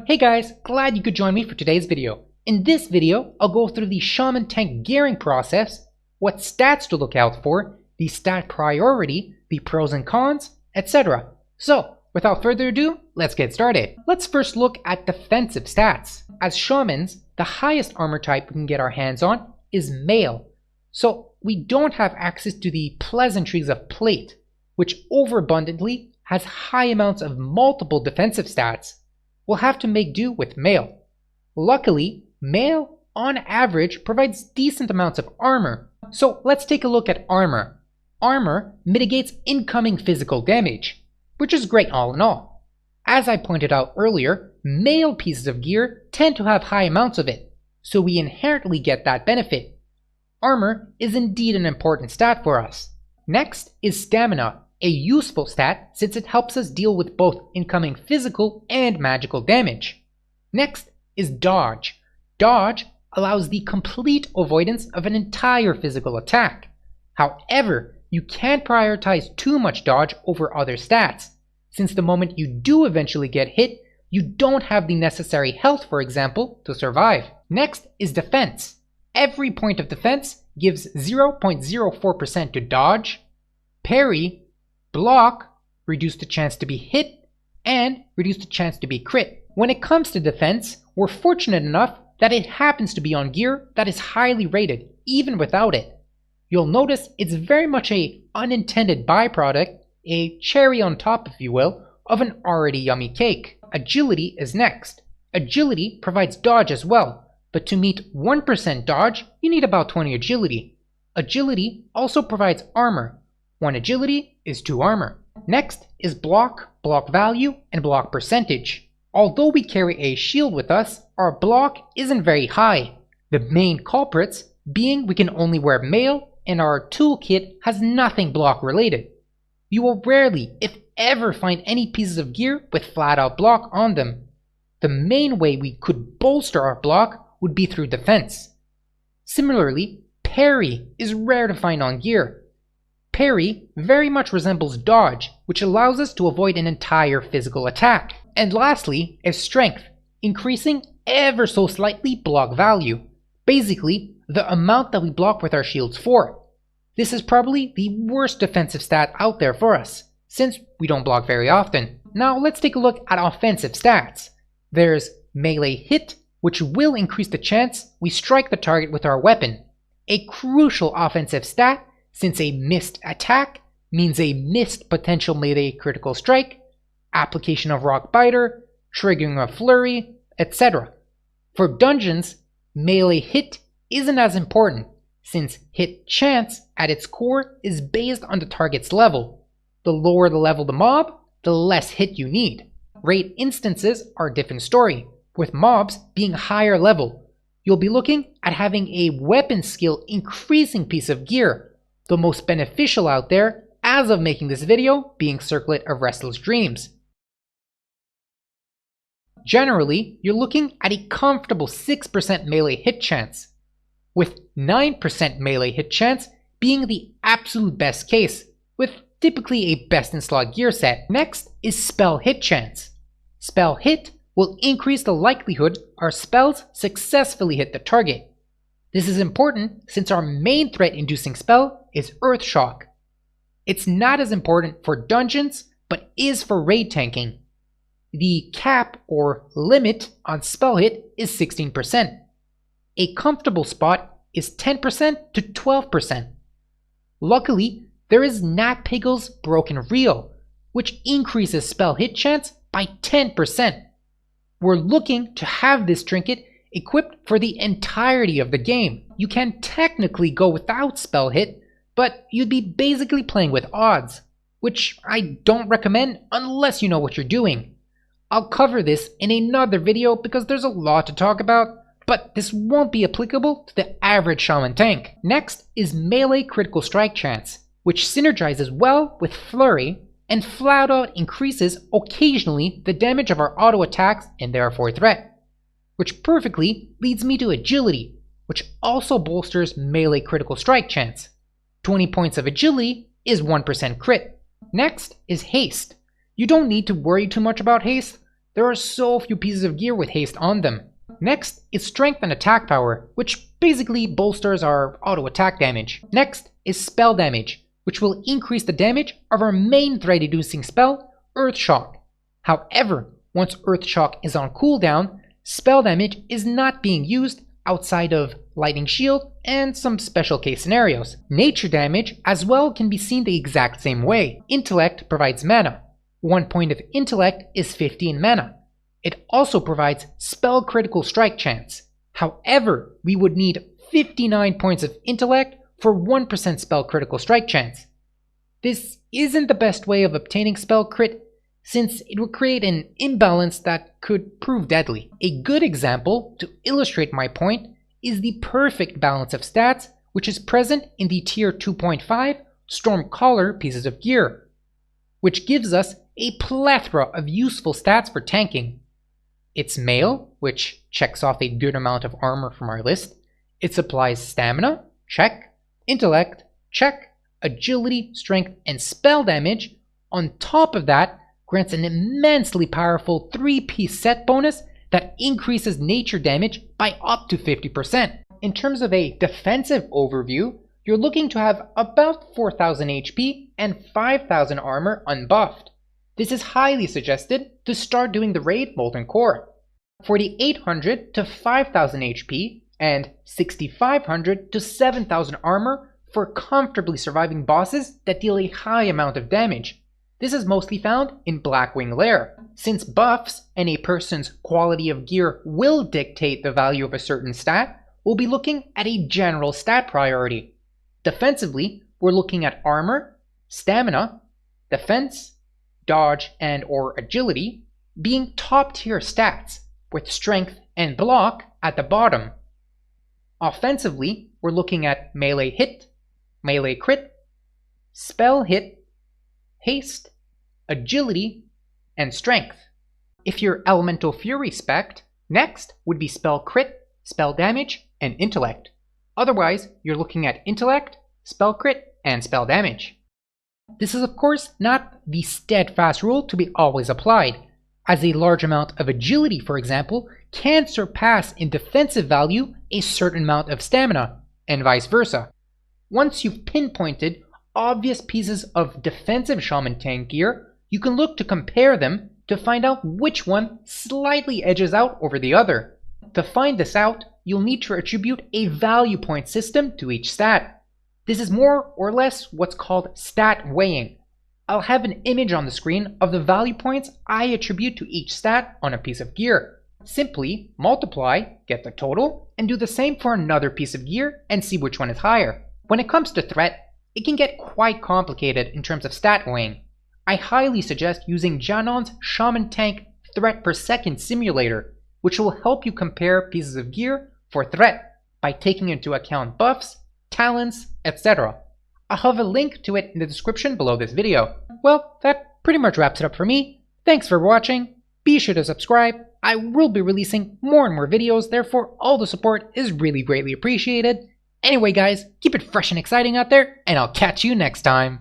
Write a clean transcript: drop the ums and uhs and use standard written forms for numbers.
Hey guys, glad you could join me for today's video. In this video, I'll go through the Shaman tank gearing process, what stats to look out for, the stat priority, the pros and cons, etc. So, without further ado, let's get started. Let's first look at defensive stats. As Shamans, the highest armor type we can get our hands on is mail. So, we don't have access to the pleasantries of plate, which overabundantly has high amounts of multiple defensive stats. We'll have to make do with mail. Luckily, mail, on average, provides decent amounts of armor. So let's take a look at armor. Armor mitigates incoming physical damage, which is great all in all. As I pointed out earlier, mail pieces of gear tend to have high amounts of it, so we inherently get that benefit. Armor is indeed an important stat for us. Next is stamina, a useful stat since it helps us deal with both incoming physical and magical damage. Next is dodge. Dodge allows the complete avoidance of an entire physical attack. However, you can't prioritize too much dodge over other stats, since the moment you do eventually get hit, you don't have the necessary health, for example, to survive. Next is defense. Every point of defense gives 0.04% to dodge, parry, block, reduce the chance to be hit, and reduce the chance to be crit. When it comes to defense, we're fortunate enough that it happens to be on gear that is highly rated, even without it. You'll notice it's very much a unintended byproduct, a cherry on top if you will, of an already yummy cake. Agility is next. Agility provides dodge as well, but to meet 1% dodge, you need about 20 agility. Agility also provides armor. 1 agility is 2 armor. Next is block, block value, and block percentage. Although we carry a shield with us, our block isn't very high. The main culprits being we can only wear mail and our toolkit has nothing block related. You will rarely, if ever, find any pieces of gear with flat out block on them. The main way we could bolster our block would be through defense. Similarly, parry is rare to find on gear. Parry very much resembles dodge, which allows us to avoid an entire physical attack. And lastly is strength, increasing ever so slightly block value. Basically, the amount that we block with our shields for. This is probably the worst defensive stat out there for us, since we don't block very often. Now let's take a look at offensive stats. There's melee hit, which will increase the chance we strike the target with our weapon. A crucial offensive stat, since a missed attack means a missed potential melee critical strike, application of rock biter, triggering a flurry, etc. For dungeons, melee hit isn't as important, since hit chance at its core is based on the target's level. The lower the level the mob, the less hit you need. Raid instances are a different story, with mobs being higher level. You'll be looking at having a weapon skill increasing piece of gear, the most beneficial out there as of making this video being Circlet of Restless Dreams. Generally, you're looking at a comfortable 6% melee hit chance, with 9% melee hit chance being the absolute best case, with typically a best in slot gear set. Next is spell hit chance. Spell hit will increase the likelihood our spells successfully hit the target. This is important since our main threat inducing spell is Earth Shock. It's not as important for dungeons, but is for raid tanking. The cap or limit on spell hit is 16%. A comfortable spot is 10% to 12%. Luckily, there is Nat Piggle's Broken Reel, which increases spell hit chance by 10%. We're looking to have this trinket equipped for the entirety of the game. You can technically go without spell hit, but you'd be basically playing with odds, which I don't recommend unless you know what you're doing. I'll cover this in another video because there's a lot to talk about, but this won't be applicable to the average Shaman tank. Next is melee critical strike chance, which synergizes well with flurry and flat out increases occasionally the damage of our auto attacks and therefore threat. Which perfectly leads me to agility, which also bolsters melee critical strike chance. 20 points of agility is 1% crit. Next is haste. You don't need to worry too much about haste. There are so few pieces of gear with haste on them. Next is strength and attack power, which basically bolsters our auto attack damage. Next is spell damage, which will increase the damage of our main threat reducing spell, Earth Shock. However, once Earth Shock is on cooldown, spell damage is not being used outside of Lightning Shield and some special case scenarios. Nature damage as well can be seen the exact same way. Intellect provides mana. 1 point of intellect is 15 mana. It also provides spell critical strike chance. However, we would need 59 points of intellect for 1% spell critical strike chance. This isn't the best way of obtaining spell crit, since it would create an imbalance that could prove deadly. A good example to illustrate my point is the perfect balance of stats which is present in the tier 2.5 Stormcaller pieces of gear, which gives us a plethora of useful stats for tanking. It's mail, which checks off a good amount of armor from our list. It supplies stamina, check. Intellect, check. Agility, strength, and spell damage. On top of that, grants an immensely powerful 3-piece set bonus that increases nature damage by up to 50%. In terms of a defensive overview, you're looking to have about 4000 HP and 5000 armor unbuffed. This is highly suggested to start doing the raid Molten Core. 4800 to 5000 HP and 6500 to 7000 armor for comfortably surviving bosses that deal a high amount of damage. This is mostly found in Blackwing Lair. Since buffs and a person's quality of gear will dictate the value of a certain stat, we'll be looking at a general stat priority. Defensively, we're looking at armor, stamina, defense, dodge and or agility being top tier stats, with strength and block at the bottom. Offensively, we're looking at melee hit, melee crit, spell hit, haste, agility, and strength. If you're Elemental Fury spec'd, next would be spell crit, spell damage, and intellect. Otherwise, you're looking at intellect, spell crit, and spell damage. This is of course not the steadfast rule to be always applied, as a large amount of agility, for example, can surpass in defensive value a certain amount of stamina, and vice versa. Once you've pinpointed obvious pieces of defensive Shaman tank gear, you can look to compare them to find out which one slightly edges out over the other. To find this out, you'll need to attribute a value point system to each stat. This is more or less what's called stat weighing. I'll have an image on the screen of the value points I attribute to each stat on a piece of gear. Simply multiply, get the total, and do the same for another piece of gear and see which one is higher. When it comes to threat, it can get quite complicated in terms of stat weighing. I highly suggest using Janon's Shaman Tank Threat Per Second Simulator, which will help you compare pieces of gear for threat by taking into account buffs, talents, etc. I'll have a link to it in the description below this video. Well, that pretty much wraps it up for me. Thanks for watching. Be sure to subscribe. I will be releasing more and more videos, therefore all the support is really greatly appreciated. Anyway guys, keep it fresh and exciting out there, and I'll catch you next time.